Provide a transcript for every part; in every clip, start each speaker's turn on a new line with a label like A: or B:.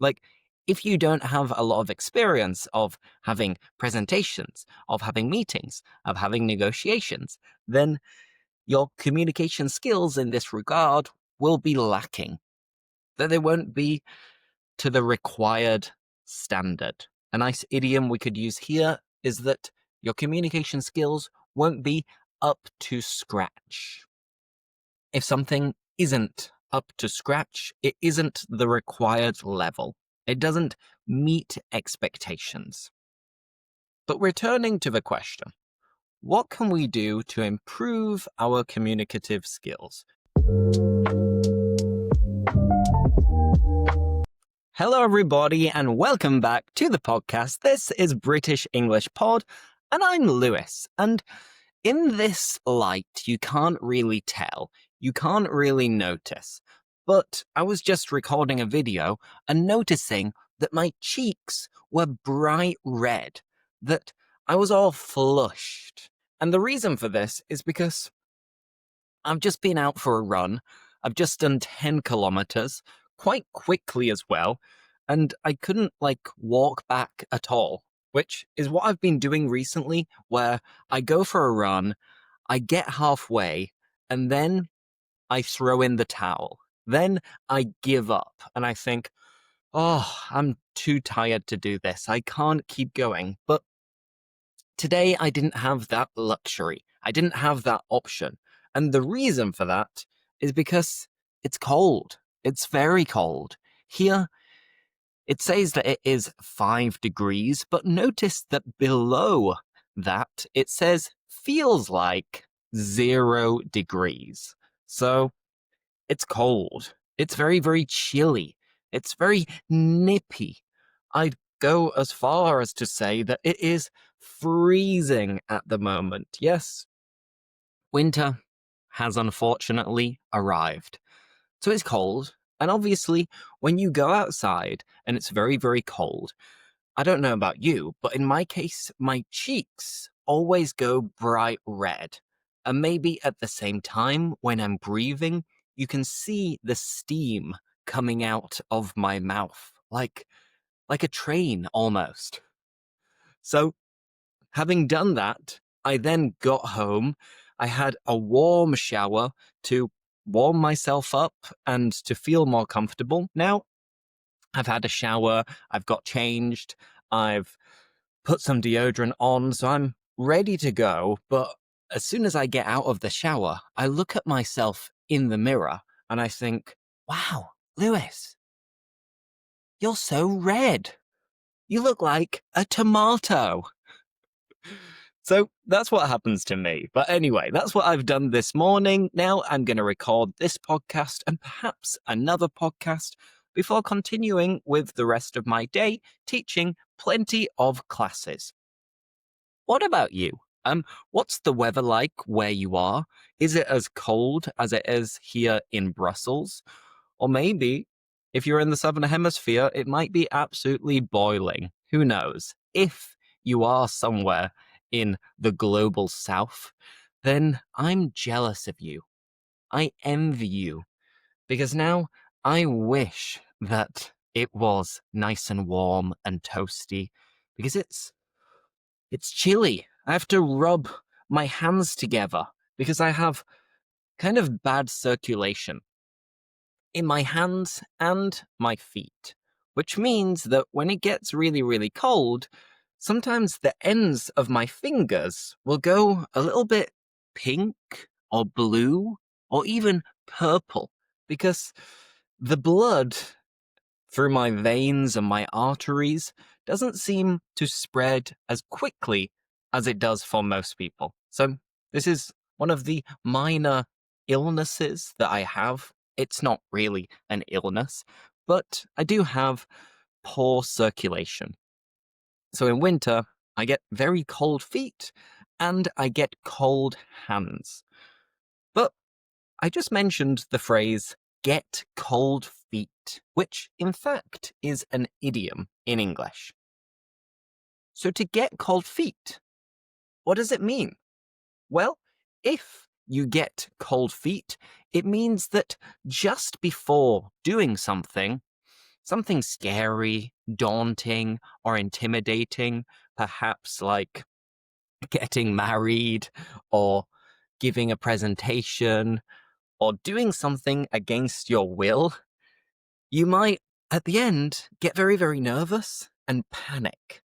A: Like, if you don't have a lot of experience of having presentations, of having meetings, of having negotiations, then your communication skills in this regard will be lacking. That they won't be to the required standard. A nice idiom we could use here is that your communication skills won't be up to scratch. If something isn't up to scratch, it isn't the required level. It doesn't meet expectations. But returning to the question, what can we do to improve our communicative skills? Hello, everybody, and welcome back to the podcast. This is British English Pod, and I'm Lewis. And in this light, you can't really tell. You can't really notice. But I was just recording a video and noticing that my cheeks were bright red, that I was all flushed. And the reason for this is because I've just been out for a run. I've just done 10 kilometers, quite quickly as well, and I couldn't, walk back at all, which is what I've been doing recently, where I go for a run, I get halfway, and then I throw in the towel. Then I give up, and I think, oh, I'm too tired to do this. I can't keep going. But today I didn't have that luxury. I didn't have that option. And the reason for that is because it's cold. It's very cold. Here, it says that it is 5 degrees, but notice that below that, it says feels like 0 degrees. So it's cold. It's very, very chilly. It's very nippy. I'd go as far as to say that it is freezing at the moment. Yes, winter has unfortunately arrived. So it's cold. And obviously, when you go outside and it's very, very cold, I don't know about you, but in my case, my cheeks always go bright red. And maybe at the same time, when I'm breathing, you can see the steam coming out of my mouth, like a train almost. So, having done that, I then got home. I had a warm shower to warm myself up and to feel more comfortable. Now, I've had a shower, I've got changed, I've put some deodorant on, so I'm ready to go. But as soon as I get out of the shower, I look at myself in the mirror and I think, wow, Lewis, you're so red. You look like a tomato. So that's what happens to me. But anyway, that's what I've done this morning. Now I'm going to record this podcast and perhaps another podcast before continuing with the rest of my day teaching plenty of classes. What about you? What's the weather like where you are? Is it as cold as it is here in Brussels? Or maybe if you're in the Southern Hemisphere, it might be absolutely boiling. Who knows? If you are somewhere in the global south, then I'm jealous of you. I envy you. Because now I wish that it was nice and warm and toasty. Because it's chilly. I have to rub my hands together because I have kind of bad circulation in my hands and my feet, which means that when it gets really, really cold, sometimes the ends of my fingers will go a little bit pink or blue or even purple because the blood through my veins and my arteries doesn't seem to spread as quickly as it does for most people. So this is one of the minor illnesses that I have. It's not really an illness, but I do have poor circulation. So in winter, I get very cold feet and I get cold hands. But I just mentioned the phrase get cold feet, which in fact is an idiom in English. So to get cold feet, what does it mean? Well, if you get cold feet, it means that just before doing something, something scary, daunting, or intimidating, perhaps like getting married or giving a presentation or doing something against your will, you might, at the end, get very, very nervous and panic.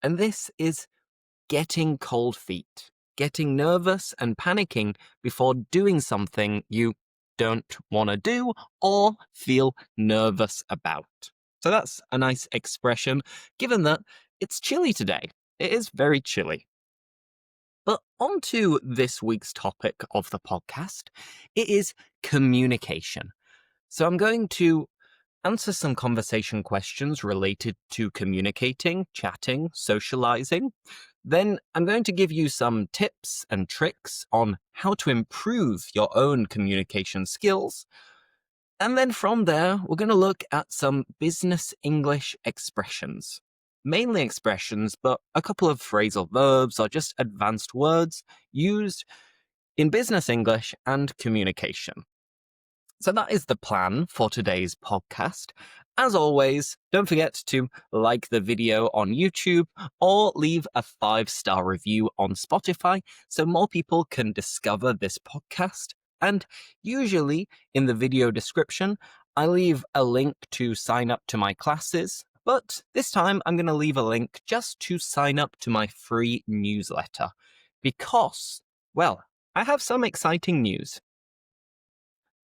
A: And this is getting cold feet, getting nervous and panicking before doing something you don't want to do or feel nervous about. So that's a nice expression, given that it's chilly today. It is very chilly. But on to this week's topic of the podcast. It is communication. So I'm going to answer some conversation questions related to communicating, chatting, socializing. Then I'm going to give you some tips and tricks on how to improve your own communication skills. And then from there, we're going to look at some business English expressions. Mainly expressions, but a couple of phrasal verbs or just advanced words used in business English and communication. So that is the plan for today's podcast. As always, don't forget to like the video on YouTube or leave a 5-star review on Spotify so more people can discover this podcast. And usually in the video description, I leave a link to sign up to my classes. But this time I'm going to leave a link just to sign up to my free newsletter because, well, I have some exciting news.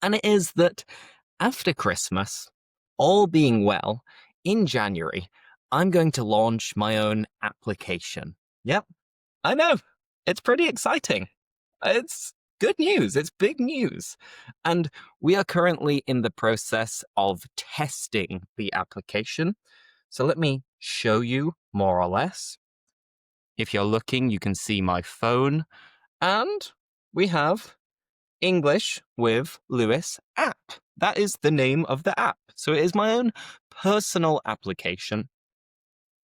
A: And it is that after Christmas, all being well, in January, I'm going to launch my own application. Yep, I know. It's pretty exciting. It's good news. It's big news. And we are currently in the process of testing the application. So let me show you more or less. If you're looking, you can see my phone. And we have English with Lewis app. That is the name of the app. So it is my own personal application.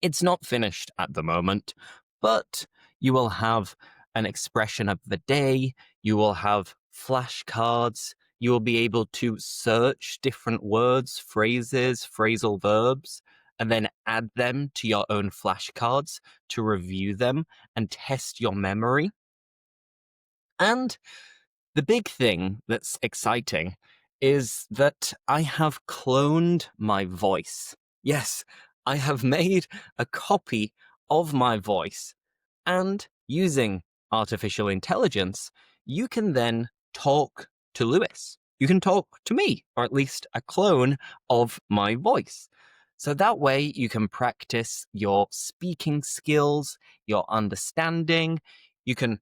A: It's not finished at the moment, but you will have an expression of the day. You will have flashcards. You will be able to search different words, phrases, phrasal verbs, and then add them to your own flashcards to review them and test your memory. And the big thing that's exciting is that I have cloned my voice. Yes, I have made a copy of my voice. And using artificial intelligence, you can then talk to Lewis. You can talk to me, or at least a clone of my voice. So that way you can practice your speaking skills, your understanding. You can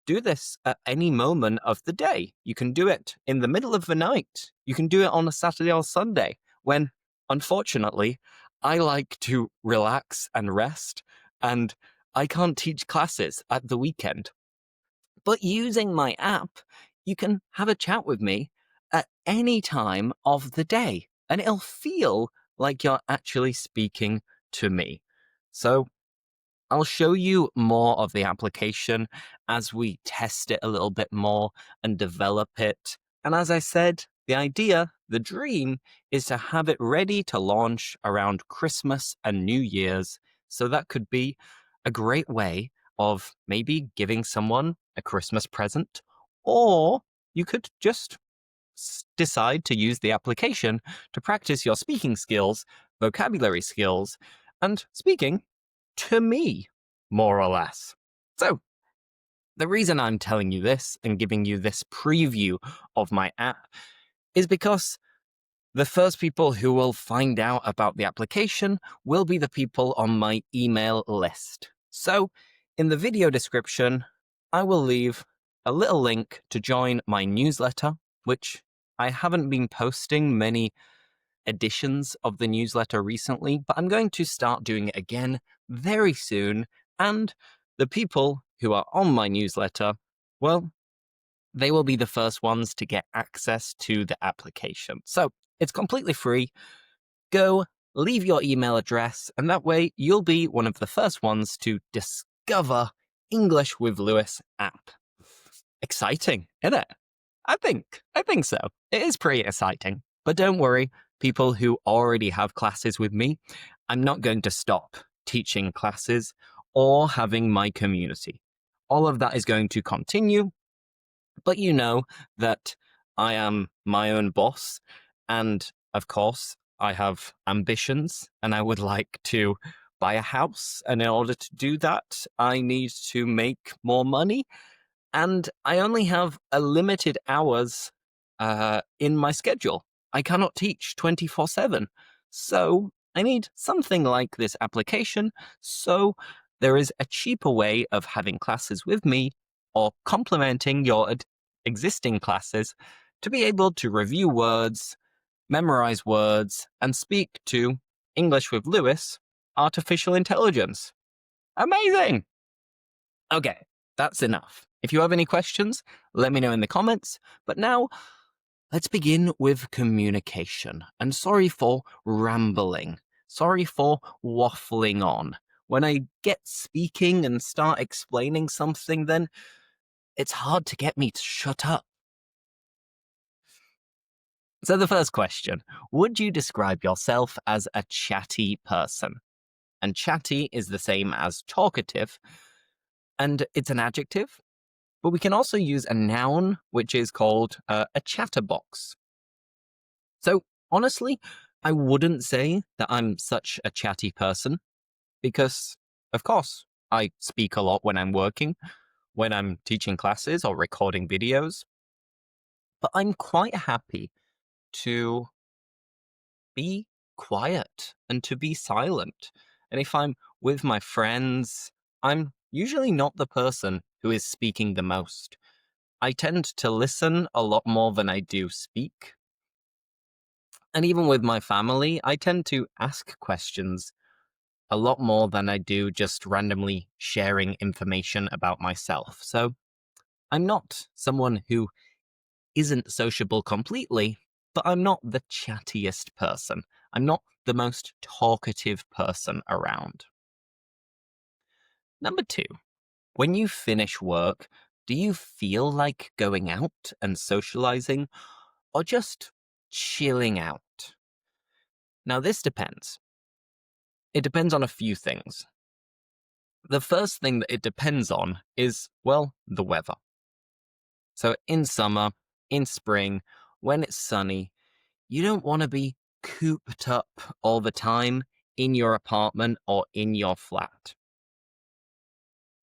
A: do this at any moment of the day. You can do it in the middle of the night. You can do it on a Saturday or Sunday when, unfortunately, I like to relax and rest and I can't teach classes at the weekend. But using my app, you can have a chat with me at any time of the day and it'll feel like you're actually speaking to me. So I'll show you more of the application as we test it a little bit more and develop it. And as I said, the idea, the dream, is to have it ready to launch around Christmas and New Year's. So that could be a great way of maybe giving someone a Christmas present, or you could just decide to use the application to practice your speaking skills, vocabulary skills, and speaking to me, more or less. So, the reason I'm telling you this and giving you this preview of my app is because the first people who will find out about the application will be the people on my email list. So, in the video description, I will leave a little link to join my newsletter, which I haven't been posting many editions of the newsletter recently, but I'm going to start doing it again very soon. And the people who are on my newsletter, well, they will be the first ones to get access to the application. So it's completely free. Go, leave your email address, and that way you'll be one of the first ones to discover English with Lewis app. Exciting, isn't it? I think so. It is pretty exciting. But don't worry, people who already have classes with me, I'm not going to stop teaching classes or having my community. All of that is going to continue, but you know that I am my own boss, and of course, I have ambitions, and I would like to buy a house. And in order to do that, I need to make more money. And I only have a limited hours in my schedule. I cannot teach 24/7. So I need something like this application. So there is a cheaper way of having classes with me or complementing your existing classes to be able to review words, memorize words, and speak to English with Lewis, artificial intelligence. Amazing! Okay, that's enough. If you have any questions, let me know in the comments. But now, let's begin with communication. And sorry for rambling. Sorry for waffling on. When I get speaking and start explaining something, then it's hard to get me to shut up. So the first question, would you describe yourself as a chatty person? And chatty is the same as talkative, and it's an adjective. But we can also use a noun, which is called a chatterbox. So honestly, I wouldn't say that I'm such a chatty person because, of course, I speak a lot when I'm working, when I'm teaching classes or recording videos. But I'm quite happy to be quiet and to be silent. And if I'm with my friends, I'm usually not the person who is speaking the most. I tend to listen a lot more than I do speak. And even with my family, I tend to ask questions a lot more than I do just randomly sharing information about myself. So I'm not someone who isn't sociable completely, but I'm not the chattiest person. I'm not the most talkative person around. Number 2, when you finish work, do you feel like going out and socializing or just chilling out? Now, this depends. It depends on a few things. The first thing that it depends on is, well, the weather. So in summer, in spring, when it's sunny, you don't want to be cooped up all the time in your apartment or in your flat.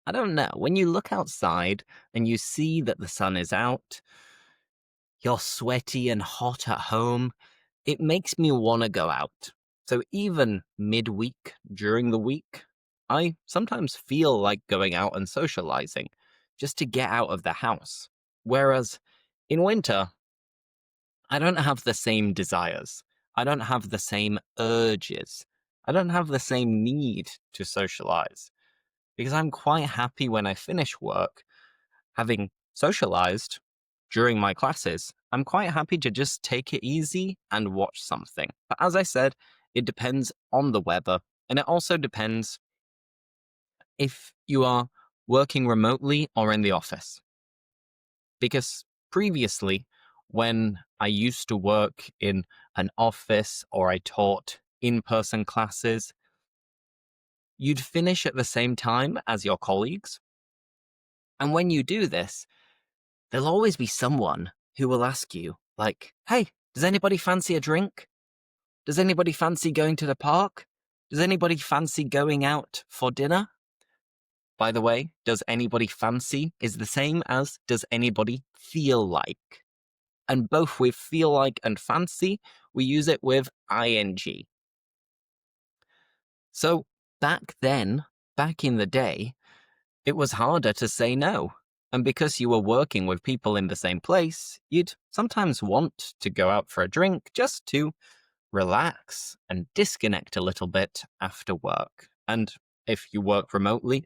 A: I don't know. When you look outside and you see that the sun is out, you're sweaty and hot at home, it makes me want to go out. So even midweek during the week, I sometimes feel like going out and socializing just to get out of the house. Whereas in winter, I don't have the same desires. I don't have the same urges. I don't have the same need to socialize because I'm quite happy when I finish work having socialized during my classes. I'm quite happy to just take it easy and watch something. But as I said, it depends on the weather, and it also depends if you are working remotely or in the office. Because previously, when I used to work in an office or I taught in-person classes, you'd finish at the same time as your colleagues. And when you do this, there'll always be someone who will ask you, like, hey, does anybody fancy a drink? Does anybody fancy going to the park? Does anybody fancy going out for dinner? By the way, does anybody fancy is the same as does anybody feel like. And both with feel like and fancy, we use it with ing. So back then, back in the day, it was harder to say no. And because you were working with people in the same place, you'd sometimes want to go out for a drink just to relax and disconnect a little bit after work. And if you work remotely,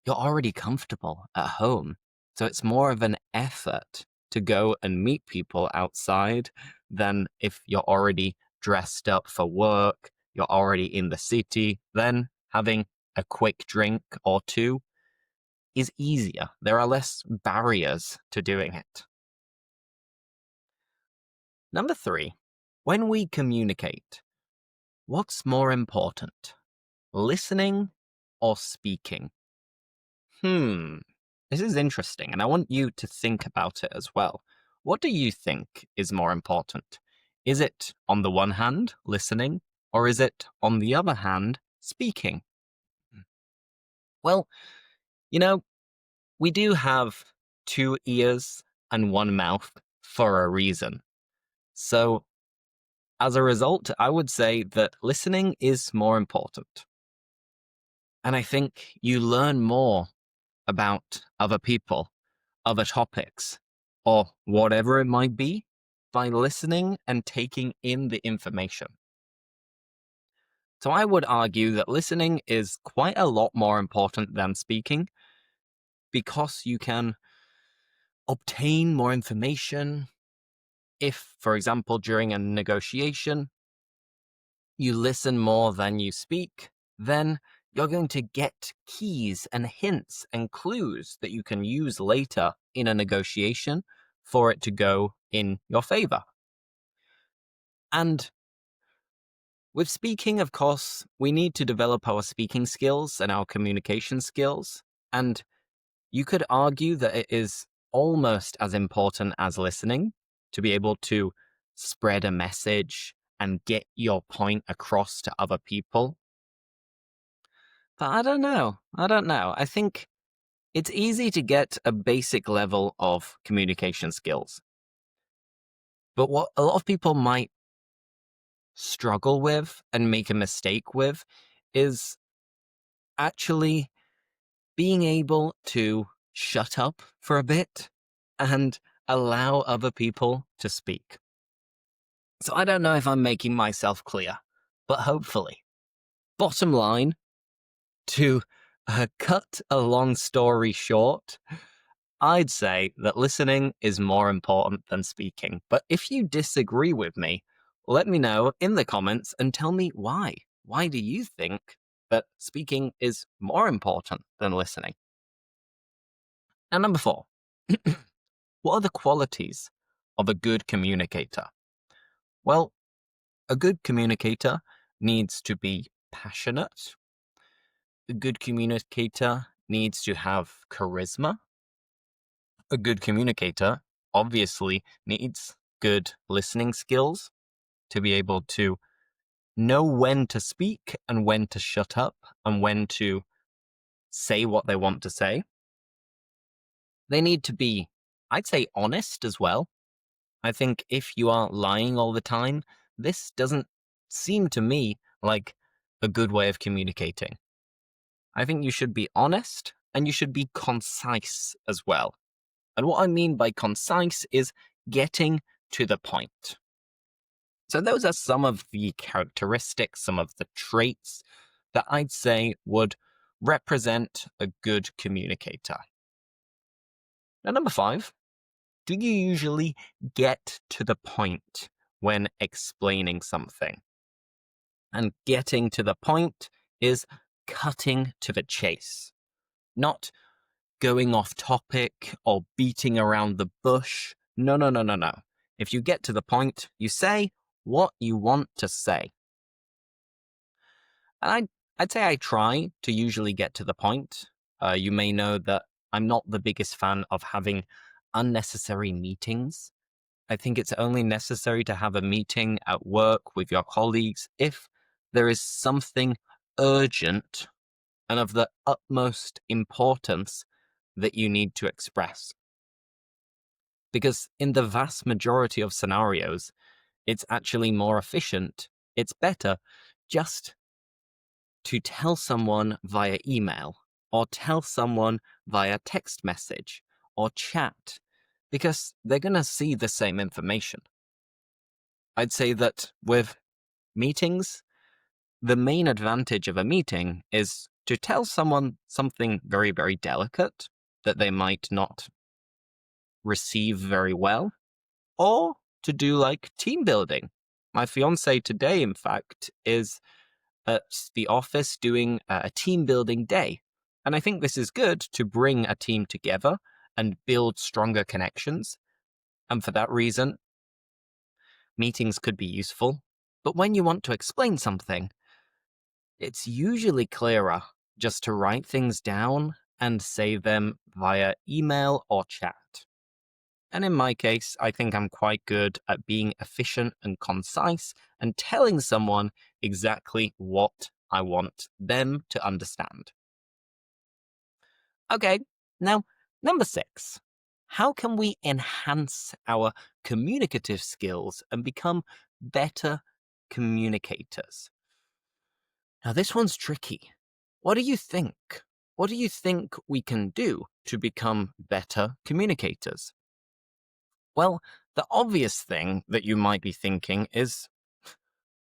A: you're already comfortable at home. So it's more of an effort to go and meet people outside than if you're already dressed up for work, you're already in the city, then having a quick drink or two is easier. There are less barriers to doing it. Number 3, When we communicate, what's more important, listening or speaking? This is interesting, and I want you to think about it as well. What do you think is more important? Is it, on the one hand, listening, or is it, on the other hand, speaking? Well, you know, we do have two ears and one mouth for a reason. So, as a result, I would say that listening is more important. And I think you learn more about other people, other topics, or whatever it might be by listening and taking in the information. So I would argue that listening is quite a lot more important than speaking because you can obtain more information. If, for example, during a negotiation, you listen more than you speak, then you're going to get keys and hints and clues that you can use later in a negotiation for it to go in your favor. And with speaking, of course, we need to develop our speaking skills and our communication skills. And you could argue that it is almost as important as listening to be able to spread a message and get your point across to other people. But I don't know. I think it's easy to get a basic level of communication skills. But what a lot of people might struggle with and make a mistake with is actually being able to shut up for a bit and allow other people to speak. So I don't know if I'm making myself clear, but hopefully. Bottom line, to cut a long story short, I'd say that listening is more important than speaking. But if you disagree with me, let me know in the comments and tell me why. Why do you think that speaking is more important than listening? Now, number 4. What are the qualities of a good communicator? Well, a good communicator needs to be passionate. A good communicator needs to have charisma. A good communicator obviously needs good listening skills to be able to know when to speak and when to shut up and when to say what they want to say. They need to be, I'd say, honest as well. I think if you are lying all the time, this doesn't seem to me like a good way of communicating. I think you should be honest and you should be concise as well. And what I mean by concise is getting to the point. So those are some of the characteristics, some of the traits that I'd say would represent a good communicator. Now, number 5, do you usually get to the point when explaining something? And getting to the point is cutting to the chase, not going off topic or beating around the bush. No. If you get to the point, you say what you want to say. And I'd say I try to usually get to the point. You may know that I'm not the biggest fan of having unnecessary meetings. I think it's only necessary to have a meeting at work with your colleagues if there is something urgent and of the utmost importance that you need to express. Because in the vast majority of scenarios, it's actually more efficient, it's better just to tell someone via email or tell someone via text message or chat, because they're going to see the same information. I'd say that with meetings, the main advantage of a meeting is to tell someone something very, very delicate that they might not receive very well, or to do like team building. My fiance today, in fact, is at the office doing a team building day. And I think this is good to bring a team together and build stronger connections. And for that reason, meetings could be useful, but when you want to explain something, it's usually clearer just to write things down and say them via email or chat. And in my case, I think I'm quite good at being efficient and concise and telling someone exactly what I want them to understand. Okay, now, number 6. How can we enhance our communicative skills and become better communicators? Now, this one's tricky. What do you think? What do you think we can do to become better communicators? Well, the obvious thing that you might be thinking is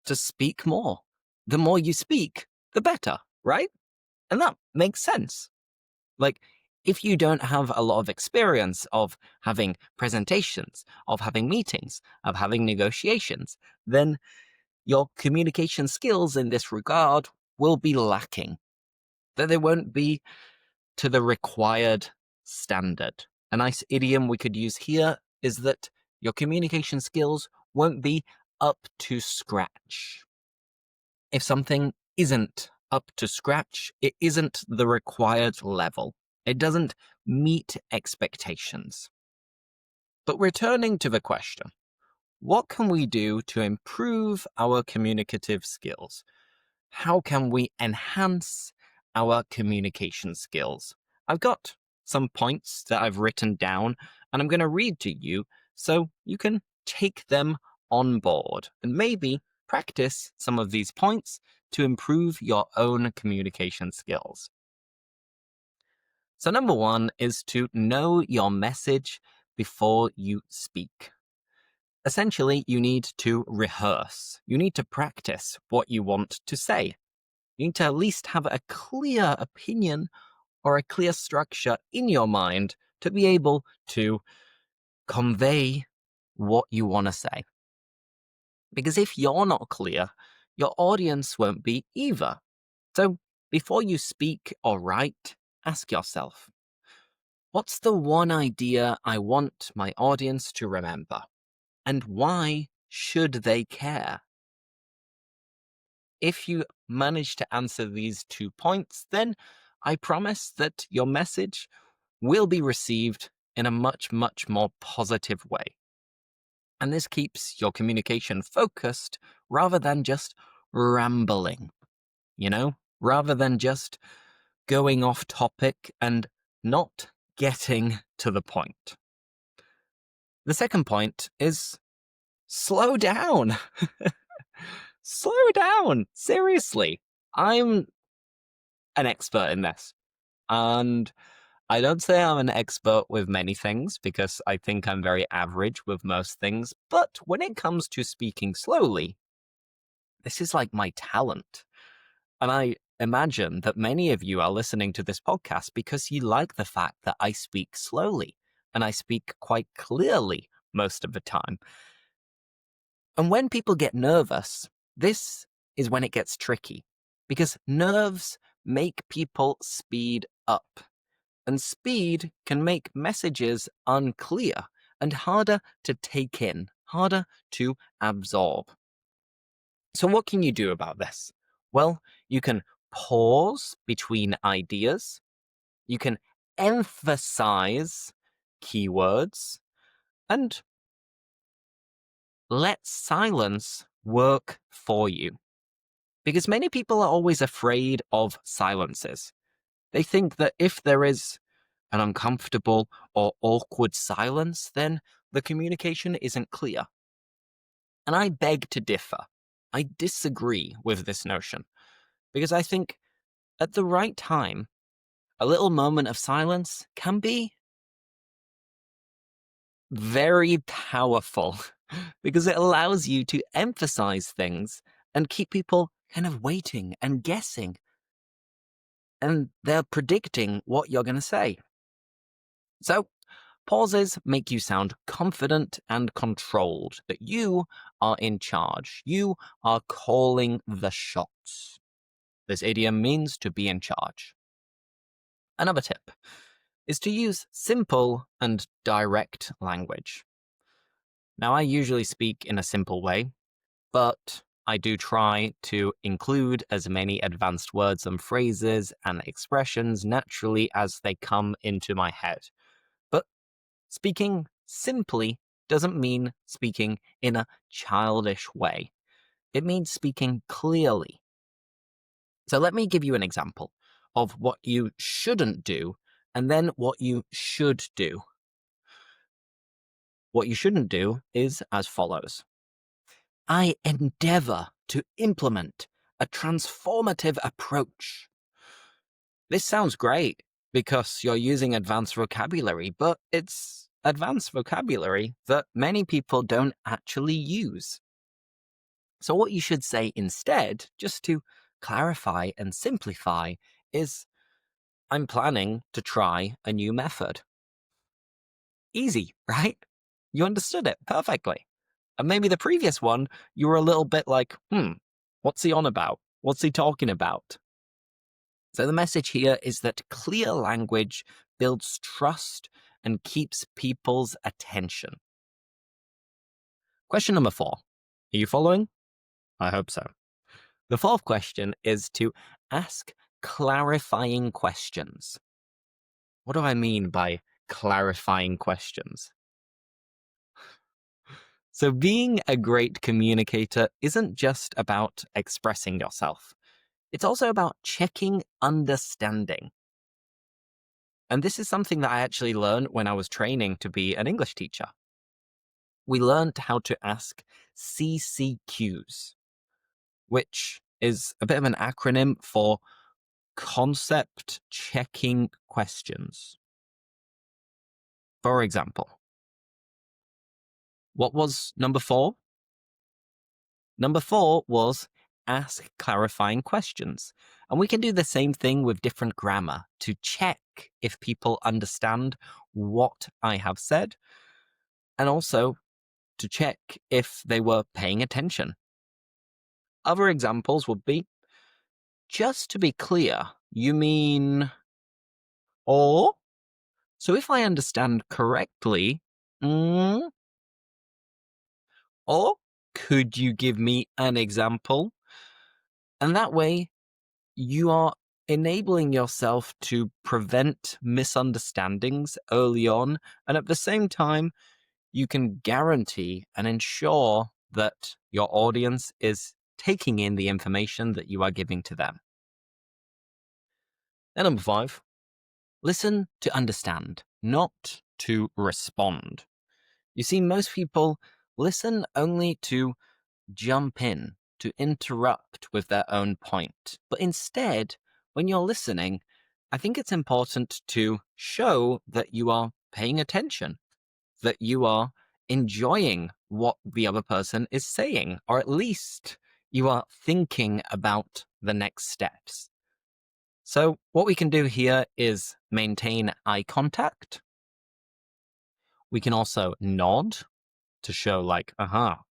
A: to speak more. The more you speak, the better, right? And that makes sense. Like, if you don't have a lot of experience of having presentations, of having meetings, of having negotiations, then your communication skills in this regard will be lacking. That they won't be to the required standard. A nice idiom we could use here is that your communication skills won't be up to scratch. If something isn't up to scratch, it isn't the required level. It doesn't meet expectations. But returning to the question, what can we do to improve our communicative skills? How can we enhance our communication skills? I've got some points that I've written down, and I'm going to read to you so you can take them on board and maybe practice some of these points to improve your own communication skills. So, number 1 is to know your message before you speak. Essentially, you need to rehearse. You need to practice what you want to say. You need to at least have a clear opinion or a clear structure in your mind to be able to convey what you want to say. Because if you're not clear, your audience won't be either. So before you speak or write, ask yourself, what's the one idea I want my audience to remember? And why should they care? If you manage to answer these 2 points, then I promise that your message will be received in a much, much more positive way. And this keeps your communication focused rather than just rambling, rather than just going off topic and not getting to the point. The second point is slow down. Slow down. Seriously. I'm an expert in this. And I don't say I'm an expert with many things because I think I'm very average with most things. But when it comes to speaking slowly, this is like my talent. And I imagine that many of you are listening to this podcast because you like the fact that I speak slowly and I speak quite clearly most of the time. And when people get nervous, this is when it gets tricky because nerves make people speed up. And speed can make messages unclear and harder to take in, harder to absorb. So what can you do about this? Well, you can pause between ideas. You can emphasize keywords and let silence work for you. Because many people are always afraid of silences. They think that if there is an uncomfortable or awkward silence, then the communication isn't clear. And I beg to differ. I disagree with this notion because I think at the right time, a little moment of silence can be very powerful because it allows you to emphasize things and keep people kind of waiting and guessing. And they're predicting what you're going to say. So, pauses make you sound confident and controlled, that you are in charge. You are calling the shots. This idiom means to be in charge. Another tip is to use simple and direct language. Now, I usually speak in a simple way, but I do try to include as many advanced words and phrases and expressions naturally as they come into my head. But speaking simply doesn't mean speaking in a childish way. It means speaking clearly. So let me give you an example of what you shouldn't do and then what you should do. What you shouldn't do is as follows. I endeavor to implement a transformative approach. This sounds great because you're using advanced vocabulary, but it's advanced vocabulary that many people don't actually use. So what you should say instead, just to clarify and simplify, is I'm planning to try a new method. Easy, right? You understood it perfectly. And maybe the previous one, you were a little bit like, what's he on about? What's he talking about? So the message here is that clear language builds trust and keeps people's attention. Question number 4. Are you following? I hope so. The fourth question is to ask clarifying questions. What do I mean by clarifying questions? So being a great communicator isn't just about expressing yourself. It's also about checking understanding. And this is something that I actually learned when I was training to be an English teacher. We learned how to ask CCQs, which is a bit of an acronym for concept checking questions. For example, what was number 4? Number 4 was ask clarifying questions. And we can do the same thing with different grammar to check if people understand what I have said, and also to check if they were paying attention. Other examples would be, just to be clear, you mean, or, so if I understand correctly, or could you give me an example? And that way, you are enabling yourself to prevent misunderstandings early on, and at the same time, you can guarantee and ensure that your audience is taking in the information that you are giving to them. And number 5, listen to understand, not to respond. You see, most people listen only to jump in, to interrupt with their own point. But instead, when you're listening, I think it's important to show that you are paying attention, that you are enjoying what the other person is saying, or at least you are thinking about the next steps. So what we can do here is maintain eye contact. We can also nod to show like,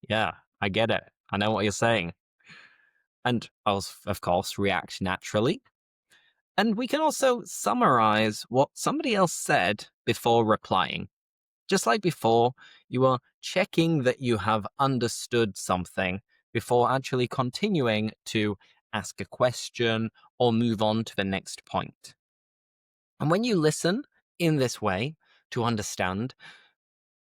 A: yeah, I get it. I know what you're saying. And of course, react naturally. And we can also summarize what somebody else said before replying. Just like before, you are checking that you have understood something before actually continuing to ask a question or move on to the next point. And when you listen in this way to understand,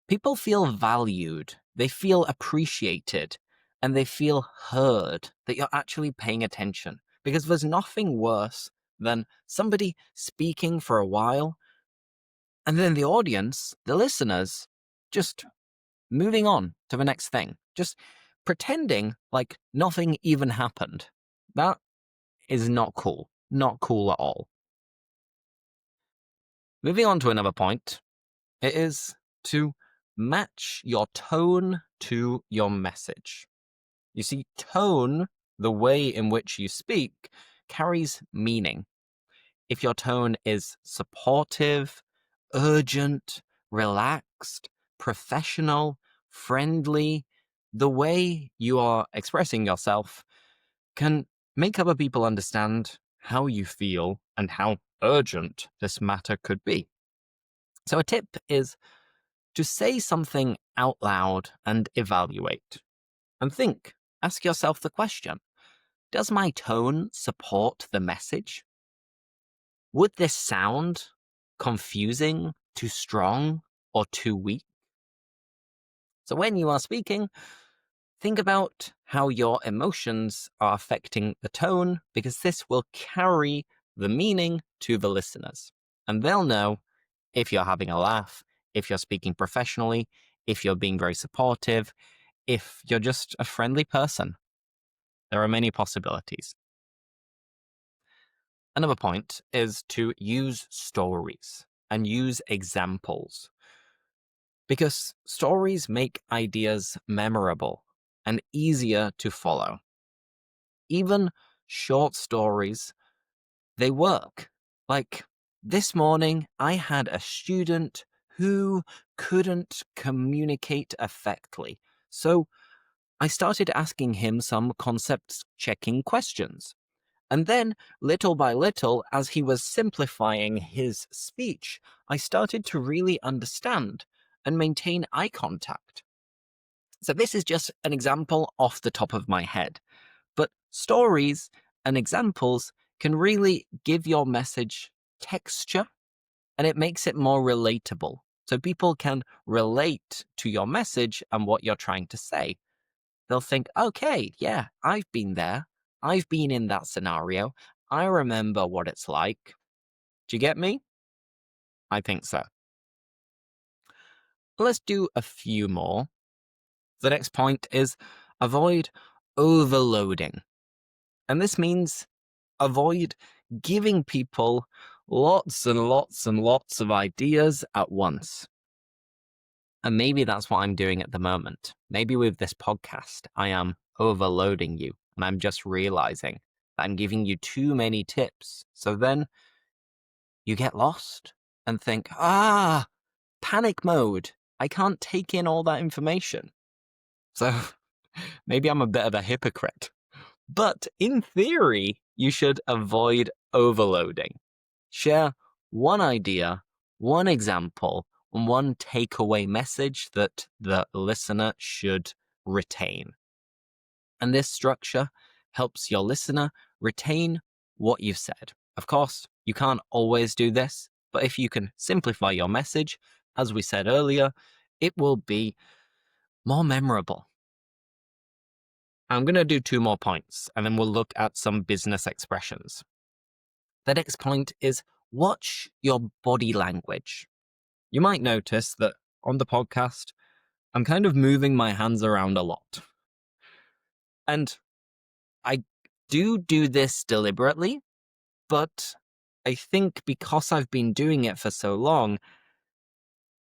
A: people feel valued, they feel appreciated, and they feel heard, that you're actually paying attention. Because there's nothing worse than somebody speaking for a while, and then the audience, the listeners, just moving on to the next thing, just pretending like nothing even happened. That is not cool. Not cool at all. Moving on to another point, it is to match your tone to your message. You see, tone, the way in which you speak, carries meaning. If your tone is supportive, urgent, relaxed, professional, friendly, the way you are expressing yourself can make other people understand how you feel and how urgent this matter could be. So a tip is to say something out loud and evaluate. And think, ask yourself the question, does my tone support the message? Would this sound confusing, too strong, or too weak? So when you are speaking, think about how your emotions are affecting the tone, because this will carry the meaning to the listeners. And they'll know if you're having a laugh, if you're speaking professionally, if you're being very supportive, if you're just a friendly person. There are many possibilities. Another point is to use stories and use examples, because stories make ideas memorable and easier to follow. Even short stories, they work. Like this morning, I had a student who couldn't communicate effectively. So I started asking him some concept checking questions. And then, little by little, as he was simplifying his speech, I started to really understand and maintain eye contact. So this is just an example off the top of my head. But stories and examples can really give your message texture, and it makes it more relatable. So people can relate to your message and what you're trying to say. They'll think, okay, yeah, I've been there. I've been in that scenario. I remember what it's like. Do you get me? I think so. Let's do a few more. The next point is avoid overloading. And this means avoid giving people lots and lots and lots of ideas at once. And maybe that's what I'm doing at the moment. Maybe with this podcast, I am overloading you and I'm just realizing that I'm giving you too many tips. So then you get lost and think, panic mode. I can't take in all that information. So maybe I'm a bit of a hypocrite. But in theory, you should avoid overloading. Share one idea, one example, and one takeaway message that the listener should retain. And this structure helps your listener retain what you've said. Of course, you can't always do this, but if you can simplify your message, as we said earlier, it will be more memorable. I'm going to do 2 more points, and then we'll look at some business expressions. The next point is watch your body language. You might notice that on the podcast, I'm kind of moving my hands around a lot. And I do this deliberately, but I think because I've been doing it for so long,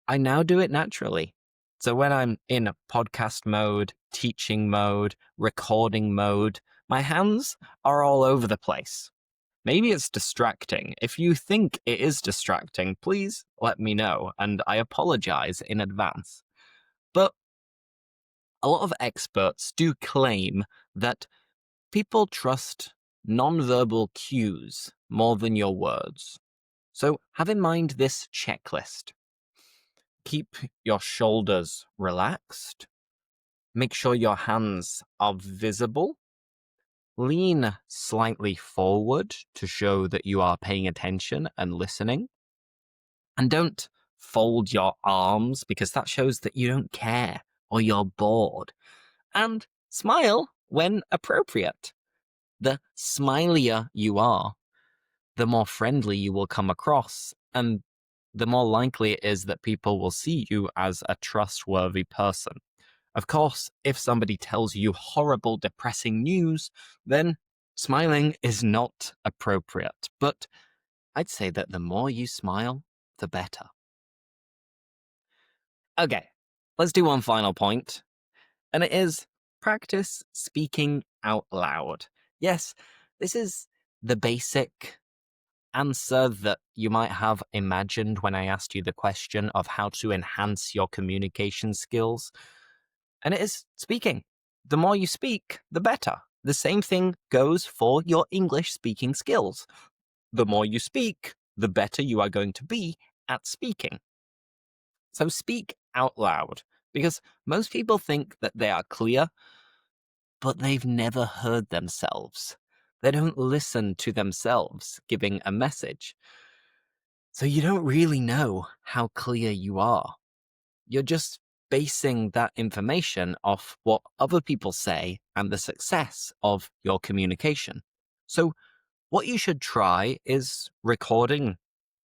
A: I now do it naturally. So when I'm in a podcast mode, teaching mode, recording mode, my hands are all over the place. Maybe it's distracting. If you think it is distracting, please let me know, and I apologize in advance. But a lot of experts do claim that people trust nonverbal cues more than your words. So have in mind this checklist. Keep your shoulders relaxed. Make sure your hands are visible. Lean slightly forward to show that you are paying attention and listening. And don't fold your arms, because that shows that you don't care or you're bored. And smile when appropriate. The smilier you are, the more friendly you will come across, and the more likely it is that people will see you as a trustworthy person. Of course, if somebody tells you horrible, depressing news, then smiling is not appropriate. But I'd say that the more you smile, the better. Okay, let's do one final point, and it is practice speaking out loud. Yes, this is the basic answer that you might have imagined when I asked you the question of how to enhance your communication skills. And it is speaking. The more you speak, the better. The same thing goes for your English speaking skills. The more you speak, the better you are going to be at speaking. So speak out loud. Because most people think that they are clear, but they've never heard themselves. They don't listen to themselves giving a message. So you don't really know how clear you are. You're just basing that information off what other people say and the success of your communication. So what you should try is recording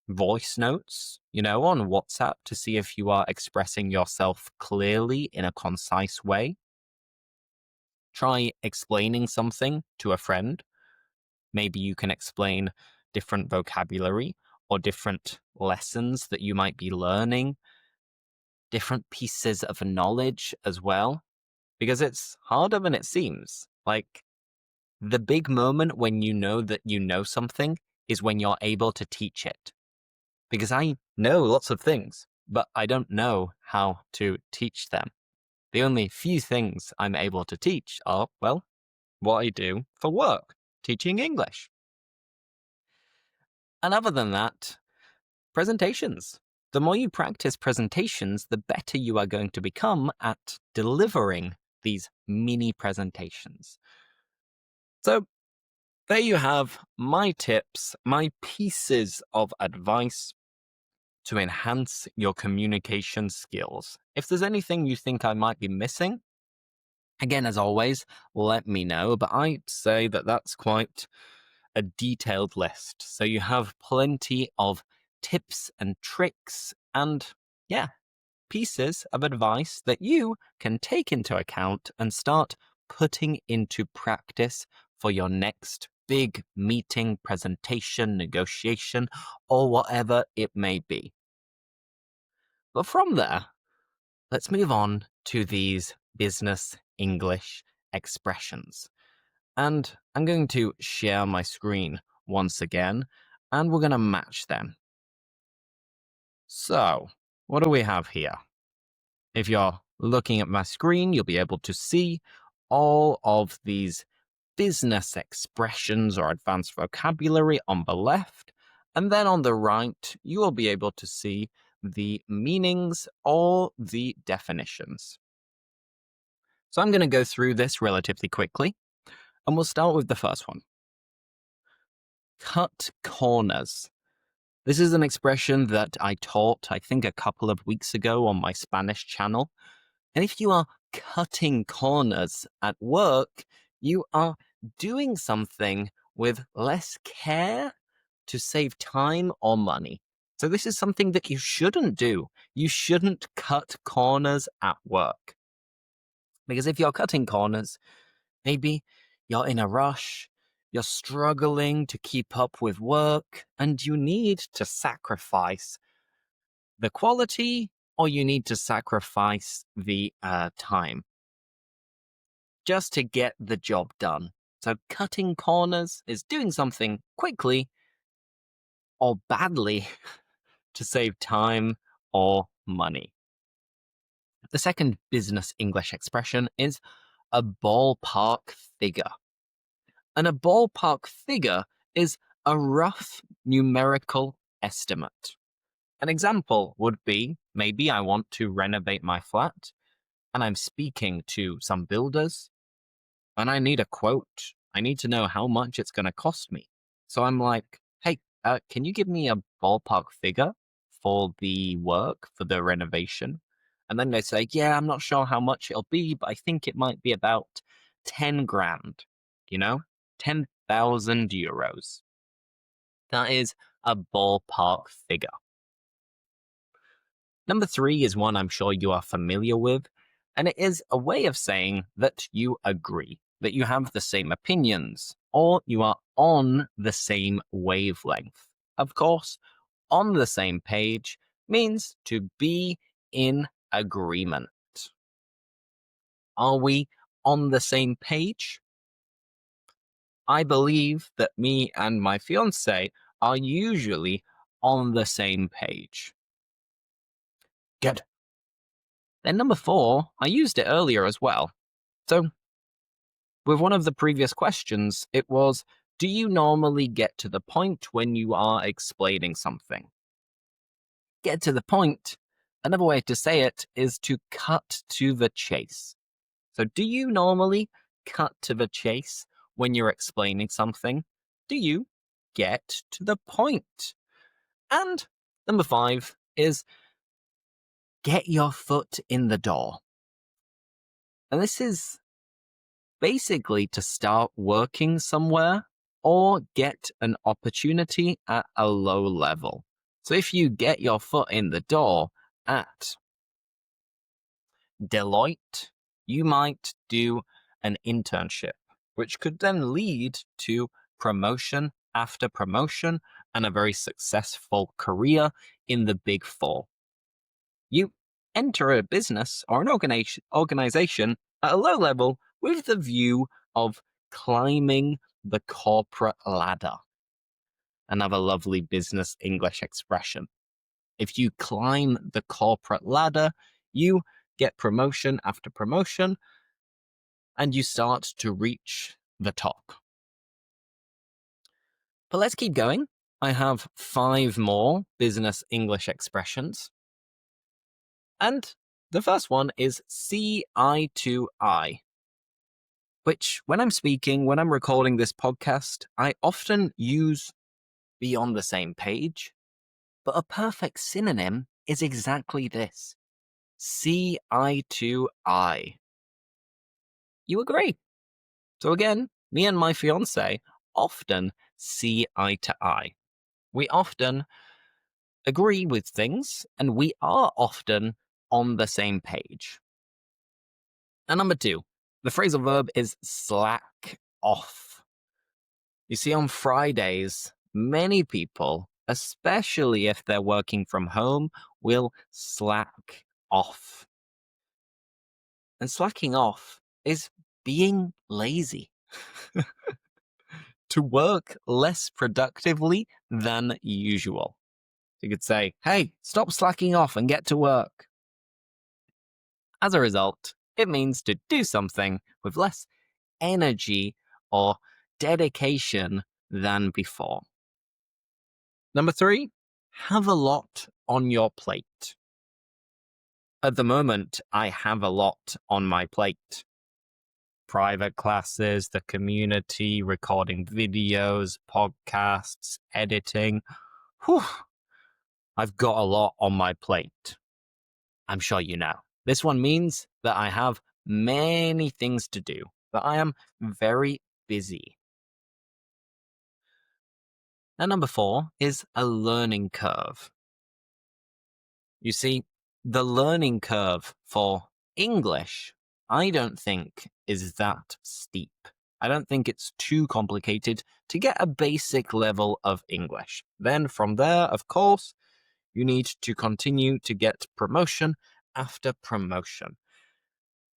A: voice notes, on WhatsApp to see if you are expressing yourself clearly in a concise way. Try explaining something to a friend. Maybe you can explain different vocabulary or different lessons that you might be learning, different pieces of knowledge as well, because it's harder than it seems. Like, the big moment when you know that you know something is when you're able to teach it. Because I know lots of things, but I don't know how to teach them. The only few things I'm able to teach are, well, what I do for work, teaching English. And other than that, presentations. The more you practice presentations, the better you are going to become at delivering these mini presentations. So there you have my tips, my pieces of advice to enhance your communication skills. If there's anything you think I might be missing, again, as always, let me know. But I'd say that that's quite a detailed list. So you have plenty of tips and tricks and, pieces of advice that you can take into account and start putting into practice for your next big meeting, presentation, negotiation, or whatever it may be. But from there, let's move on to these business English expressions. And I'm going to share my screen once again, and we're going to match them. So, what do we have here? If you're looking at my screen, you'll be able to see all of these business expressions or advanced vocabulary on the left. And then on the right, you will be able to see the meanings or the definitions. So I'm going to go through this relatively quickly, and we'll start with the first one. Cut corners. This is an expression that I taught, I think, a couple of weeks ago on my Spanish channel. And if you are cutting corners at work, you are doing something with less care to save time or money. So this is something that you shouldn't do. You shouldn't cut corners at work. Because if you're cutting corners, maybe you're in a rush, you're struggling to keep up with work, and you need to sacrifice the quality or you need to sacrifice the time just to get the job done. So cutting corners is doing something quickly or badly to save time or money. The second business English expression is a ballpark figure. And a ballpark figure is a rough numerical estimate. An example would be, maybe I want to renovate my flat and I'm speaking to some builders and I need a quote. I need to know how much it's going to cost me. So I'm like, hey, can you give me a ballpark figure for the work, for the renovation? And then they say, yeah, I'm not sure how much it'll be, but I think it might be about 10 grand, 10,000 euros. That is a ballpark figure. Number 3 is one I'm sure you are familiar with, and it is a way of saying that you agree, that you have the same opinions, or you are on the same wavelength. Of course, on the same page means to be in agreement. Are we on the same page? I believe that me and my fiance are usually on the same page. Good. Then number 4, I used it earlier as well. So, with one of the previous questions, it was, do you normally get to the point when you are explaining something? Get to the point Another way to say it is to cut to the chase. So do you normally cut to the chase when you're explaining something? Do you get to the point? And number 5 is get your foot in the door. And this is basically to start working somewhere or get an opportunity at a low level. So if you get your foot in the door at Deloitte, you might do an internship, which could then lead to promotion after promotion and a very successful career in the Big Four. You enter a business or an organization at a low level with the view of climbing the corporate ladder. Another lovely business English expression. If you climb the corporate ladder, you get promotion after promotion, and you start to reach the top. But let's keep going. I have 5 more business English expressions. And the first one is see eye to eye, which when I'm speaking, when I'm recording this podcast, I often use be on the same page. But a perfect synonym is exactly this. See eye to eye. You agree? So again, me and my fiance often see eye to eye. We often agree with things, and we are often on the same page. And number 2, the phrasal verb is slack off. You see, on Fridays, many people, especially if they're working from home, will slack off. And slacking off is being lazy. To work less productively than usual. You could say, hey, stop slacking off and get to work. As a result, it means to do something with less energy or dedication than before. Number 3, have a lot on your plate. At the moment, I have a lot on my plate. Private classes, the community, recording videos, podcasts, editing. Whew, I've got a lot on my plate. I'm sure you know. This one means that I have many things to do, that I am very busy. And number 4 is a learning curve. You see, the learning curve for English, I don't think is that steep. I don't think it's too complicated to get a basic level of English. Then from there, of course, you need to continue to get promotion after promotion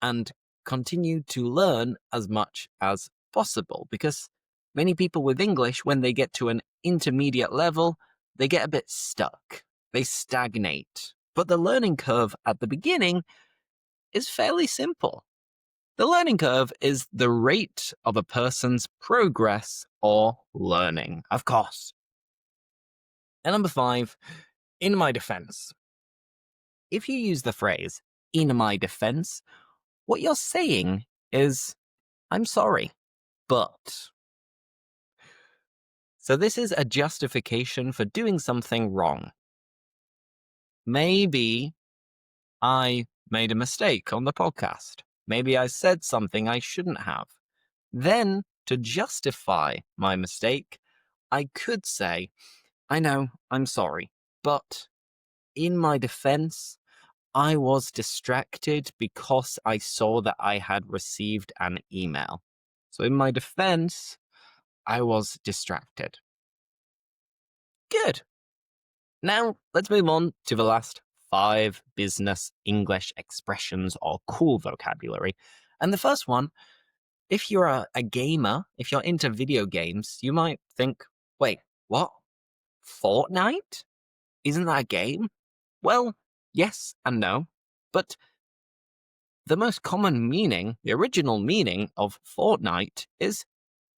A: and continue to learn as much as possible, because many people with English, when they get to an intermediate level, they get a bit stuck. They stagnate. But the learning curve at the beginning is fairly simple. The learning curve is the rate of a person's progress or learning, of course. And number 5, in my defense. If you use the phrase, in my defense, what you're saying is, I'm sorry, but. So this is a justification for doing something wrong. Maybe I made a mistake on the podcast. Maybe I said something I shouldn't have. Then, to justify my mistake, I could say, I know, I'm sorry, but in my defense, I was distracted because I saw that I had received an email. So in my defense, I was distracted. Good. Now, let's move on to the last 5 business English expressions or cool vocabulary. And the first one, if you're a gamer, if you're into video games, you might think, wait, what? Fortnite? Isn't that a game? Well, yes and no. But the most common meaning, the original meaning of fortnight is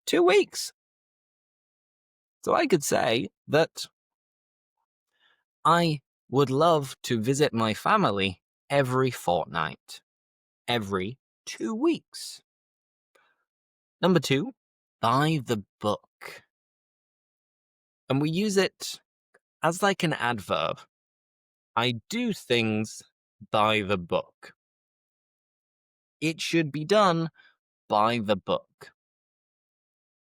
A: 2 weeks. So I could say that I would love to visit my family every fortnight, every 2 weeks. Number 2, by the book. And we use it as like an adverb. I do things by the book. It should be done by the book.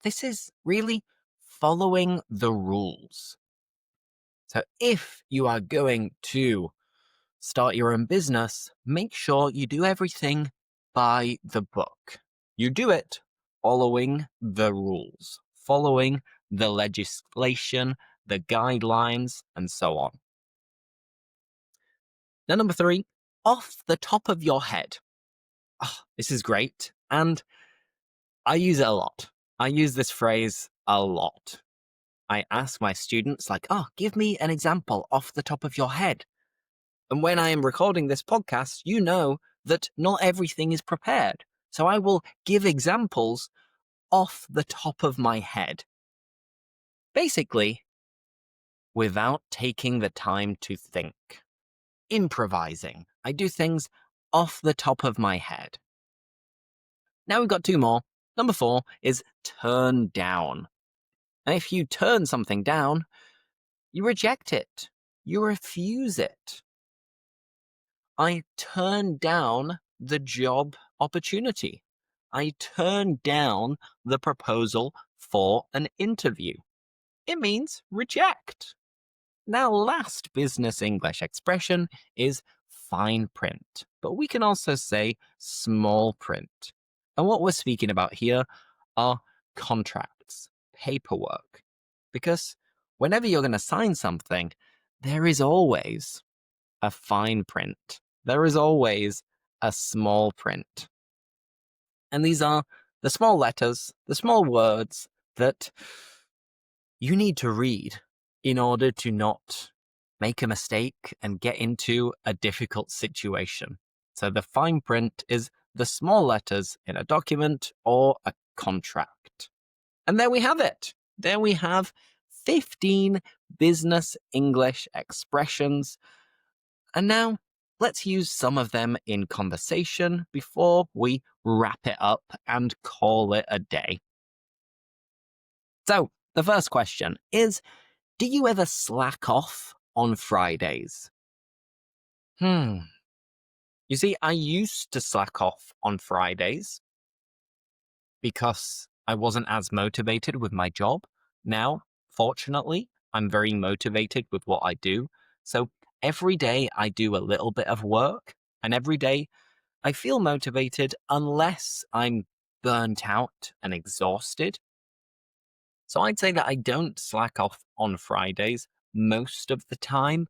A: This is really following the rules. So if you are going to start your own business, make sure you do everything by the book. You do it following the rules, following the legislation, the guidelines, and so on. Now, number 3, off the top of your head. Oh, this is great. And I use it a lot. I use this phrase a lot. I ask my students, like, give me an example off the top of your head. And when I am recording this podcast, you know that not everything is prepared. So I will give examples off the top of my head. Basically, without taking the time to think. Improvising. I do things off the top of my head. Now we've got 2 more. Number 4 is turn down. And if you turn something down, you reject it. You refuse it. I turned down the job opportunity. I turned down the proposal for an interview. It means reject. Now, last business English expression is fine print, but we can also say small print. And what we're speaking about here are contracts, paperwork, because whenever you're going to sign something, there is always a fine print. There is always a small print. And these are the small letters, the small words that you need to read in order to not make a mistake and get into a difficult situation. So the fine print is the small letters in a document or a contract. And there we have it. There we have 15 business English expressions. And now let's use some of them in conversation before we wrap it up and call it a day. So the first question is, do you ever slack off on Fridays? You see, I used to slack off on Fridays because I wasn't as motivated with my job. Now, fortunately, I'm very motivated with what I do. So every day I do a little bit of work, and every day I feel motivated unless I'm burnt out and exhausted. So I'd say that I don't slack off on Fridays most of the time,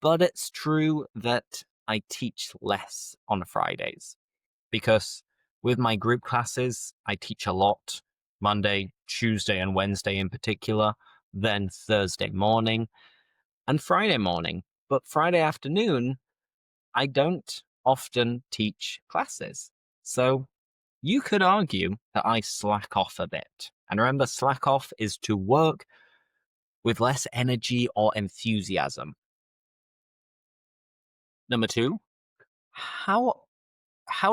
A: but it's true that I teach less on Fridays because with my group classes, I teach a lot Monday, Tuesday, and Wednesday in particular, then Thursday morning and Friday morning. But Friday afternoon, I don't often teach classes. So you could argue that I slack off a bit. And remember, slack off is to work with less energy or enthusiasm. Number 2, how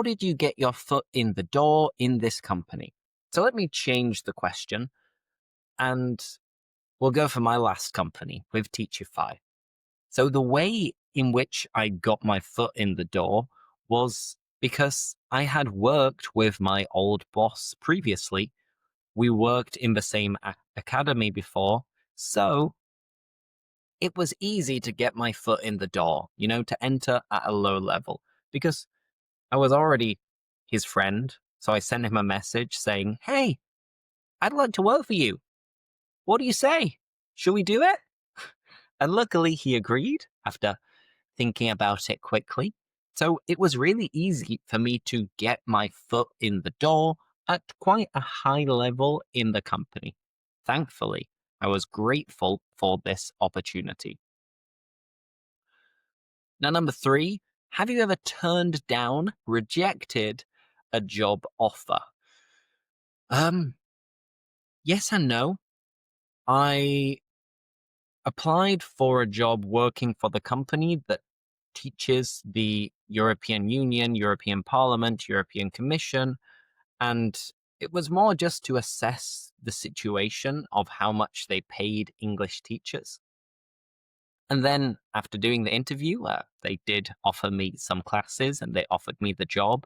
A: did you get your foot in the door in this company? So let me change the question and we'll go for my last company with Teachify. So the way in which I got my foot in the door was because I had worked with my old boss previously. We worked in the same academy before, so it was easy to get my foot in the door, to enter at a low level, because I was already his friend. So I sent him a message saying, "Hey, I'd like to work for you. What do you say? Should we do it?" And luckily he agreed after thinking about it quickly. So it was really easy for me to get my foot in the door at quite a high level in the company. Thankfully, I was grateful for this opportunity. Now, number 3, have you ever turned down, rejected a job offer? Yes and no. I applied for a job working for the company that teaches the European Union, European Parliament, European Commission, and it was more just to assess the situation of how much they paid English teachers. And then after doing the interview, they did offer me some classes and they offered me the job.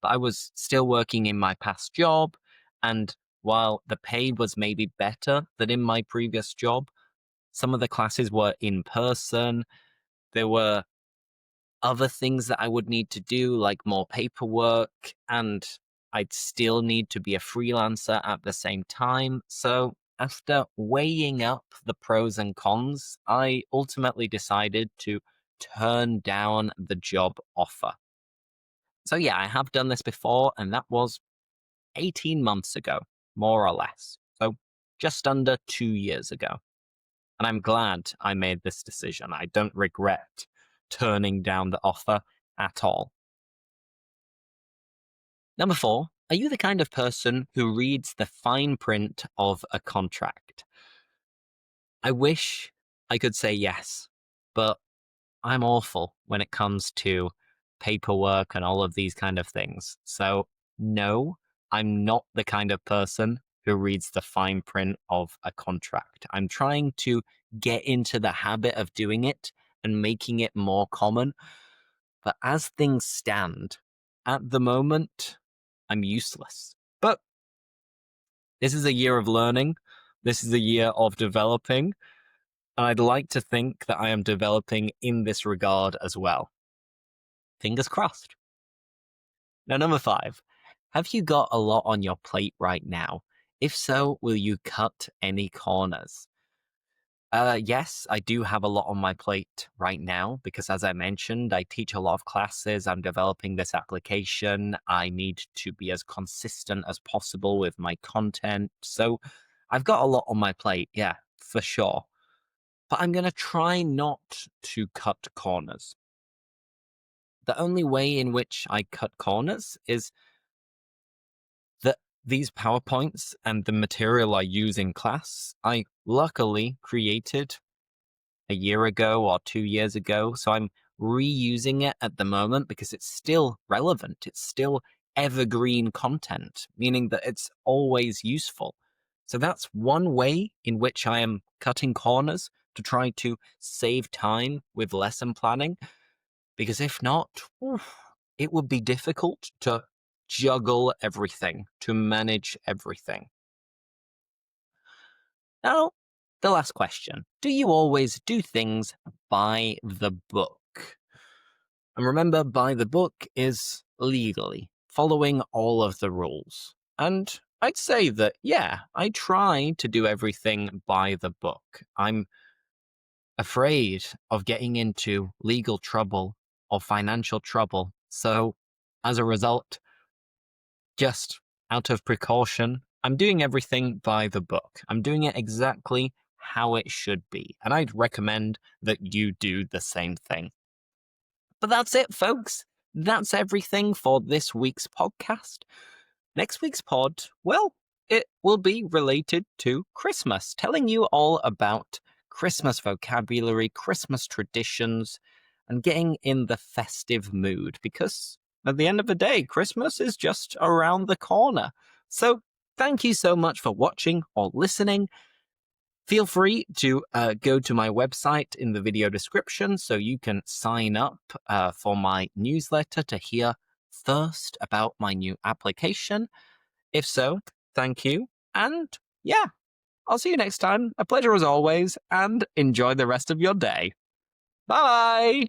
A: But I was still working in my past job. And while the pay was maybe better than in my previous job, some of the classes were in person. There were other things that I would need to do, like more paperwork, and I'd still need to be a freelancer at the same time. So, after weighing up the pros and cons, I ultimately decided to turn down the job offer. So, yeah, I have done this before, and that was 18 months ago, more or less. So, just under 2 years ago. And I'm glad I made this decision. I don't regret turning down the offer at all. Number 4, are you the kind of person who reads the fine print of a contract? I wish I could say yes, but I'm awful when it comes to paperwork and all of these kind of things. So, no, I'm not the kind of person who reads the fine print of a contract. I'm trying to get into the habit of doing it and making it more common. But as things stand, at the moment, I'm useless. But this is a year of learning. This is a year of developing. And I'd like to think that I am developing in this regard as well. Fingers crossed. Now, number 5, have you got a lot on your plate right now? If so, will you cut any corners? Yes, I do have a lot on my plate right now because, as I mentioned, I teach a lot of classes. I'm developing this application. I need to be as consistent as possible with my content. So I've got a lot on my plate, yeah, for sure. But I'm going to try not to cut corners. The only way in which I cut corners is that these PowerPoints and the material I use in class, I luckily created a year ago or 2 years ago. So I'm reusing it at the moment because it's still relevant. It's still evergreen content, meaning that it's always useful. So that's one way in which I am cutting corners to try to save time with lesson planning. Because if not, it would be difficult to juggle everything, to manage everything. Now, the last question. Do you always do things by the book? And remember, by the book is legally, following all of the rules. And I'd say that, yeah, I try to do everything by the book. I'm afraid of getting into legal trouble or financial trouble. So, as a result, just out of precaution, I'm doing everything by the book. I'm doing it exactly how it should be. And I'd recommend that you do the same thing. But that's it, folks. That's everything for this week's podcast. Next week's pod, well, it will be related to Christmas, telling you all about Christmas vocabulary, Christmas traditions, and getting in the festive mood because at the end of the day, Christmas is just around the corner. So thank you so much for watching or listening. Feel free to go to my website in the video description so you can sign up for my newsletter to hear first about my new application. If so, thank you. And yeah, I'll see you next time. A pleasure as always, and enjoy the rest of your day. Bye!